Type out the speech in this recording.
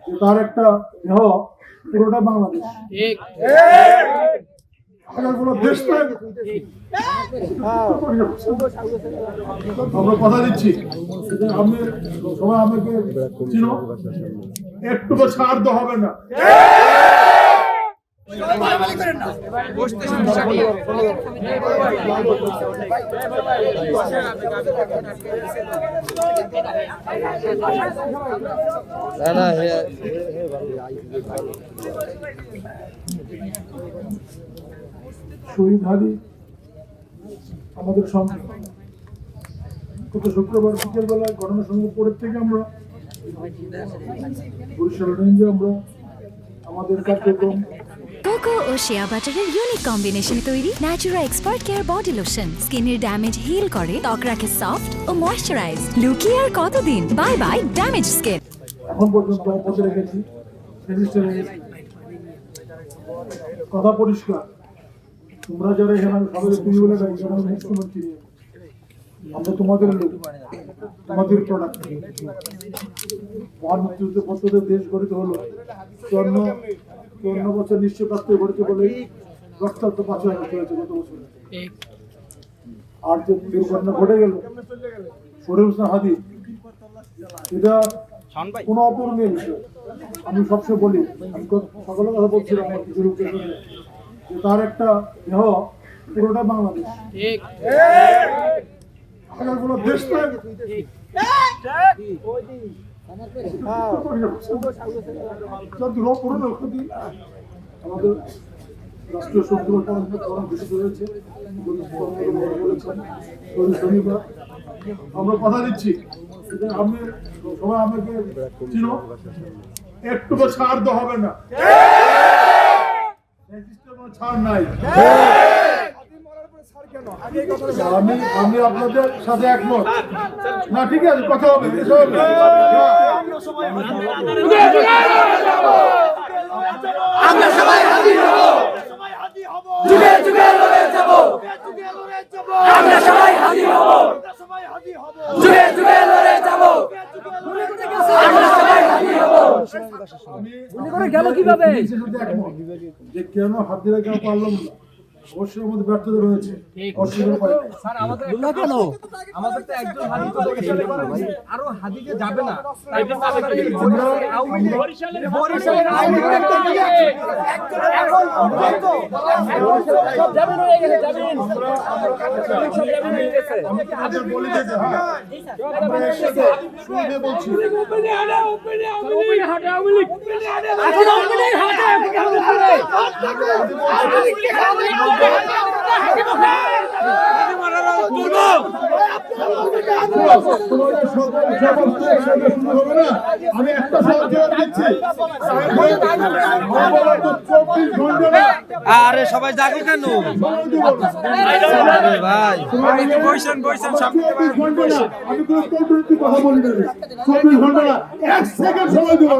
যে তার একটা দেহ পুরোটা বাংলাদেশ। আমরা কথা দিচ্ছি আপনি সবাই আমাকে চিনো, একটু তো ছাড় তো হবে না। শহীদ হাদি আমাদের সঙ্গে গত শুক্রবার বিকেল বেলায় ঘটনার সঙ্গে পরের থেকে আমরা বরিশাল রেঞ্জে আমরা আমাদের কার্যক্রম কোকো ও শিয়া বাটারের ইউনিক কম্বিনেশন তৈরি Natura expert care body lotion স্কিনের ড্যামেজ হিল করে, ত্বক রাখে সফট ও ময়েশ্চারাইজ। লুকিয়ে আর কতদিন? Bye bye damage skin. এখন পর্যন্ত বসে রেখেছি, কথা পরিষ্কার। তোমরা যারা এখানে সবাই তুমি বলে ডাকি, মুখ্যমন্ত্রী আমরা তোমাদের লোক, তোমাদের প্রোডাক্ট। মহান মুক্তিযুদ্ধ পত্রদের দেশ গঠিত হলো 54 বছর নিশ্চয় প্রাপ্ত গঠিত বলে রক্তাক্ত 5 হাজার চলেছে গত বছর। আর যে দুর্ঘটনা ঘটে গেল শরীফ হোসেন হাদি, এটা কোনো অপূরণীয় বিষয়। আমি সবসময় বলি, আমি সকলের কথা বলছিলাম আমার কিছু লোকের সঙ্গে, যে তার একটা দেহ পুরোটা বাংলাদেশ। দেশ আমাদের রাষ্ট্রীয় শক্তি ঘোষিত হয়েছে। আমরা কথা দিচ্ছি আপনি সবাই আমাকে চিনো, একটু তো ছাড় তো হবে না, ছাড় নাই। আমি আপনাদের সাথে একমত না, ঠিক আছে, কথা হবে। আমরা সবাই হাদি হব, যুগে যুগে লড়ে যাব। আমরা সবাই হাদি হব, যুগে যুগে লড়ে যাব। আমরা সবাই হাদি হব। মনে করে গেল কিভাবে যে কেন হাত দিলে কেন পারলাম না, অবশ্যই আমাদের ব্যর্থতা রয়েছে। স্যার আমাদের কেন আমাদের তো একজন হাদি তো আরো হাদিকে যাবে না। বরিশালের আওয়ামী লীগ তো এখন সব যাবেন হয়ে গেছে, যাবেন সব যাবেন হয়ে গেছে। আমি আপনাদের বলি যে শুনে বলছি ওপেনে হাঁটা আওয়ামী লীগ, এখন ওপেনে হাঁটা আমি একটা সহযোগিতা দিচ্ছি। আরে সবাই জাগো কেন ভাই? আমি কোনো কথা বলি না, 24 ঘন্টা না, 1 সেকেন্ড সময় দেবো।